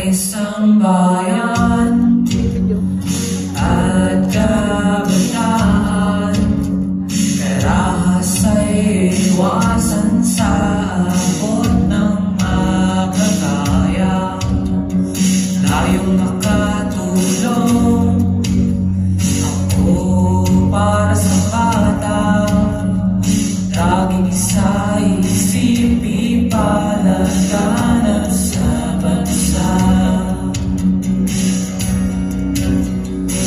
isang bayan at kabataan, karahas ay iwasan sa abot ng makakaya. Layong makatulong ako para sa bata, laging isa-isipin palaganap sa bansa.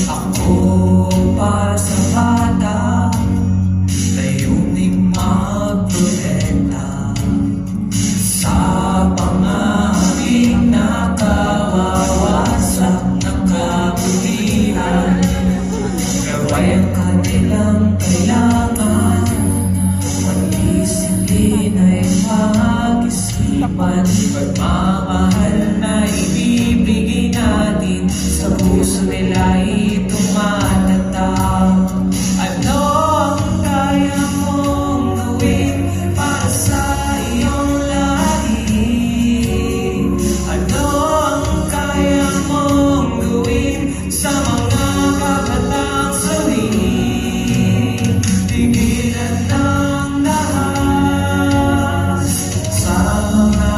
Ako para sa bata, layuning magprotekta sa pangaming nakawawasak ng kabutihan. Gaway ang kanilang kailangan, mag-isilin ay mag-isipan, pagmamahal na ibibigay natin sa puso nila itumatatag. Ano ang kaya mong gawin para sa iyong lahi? Ano ang kaya mong gawin sa mga kabatang sawi? Tigilan ng lahat sa mga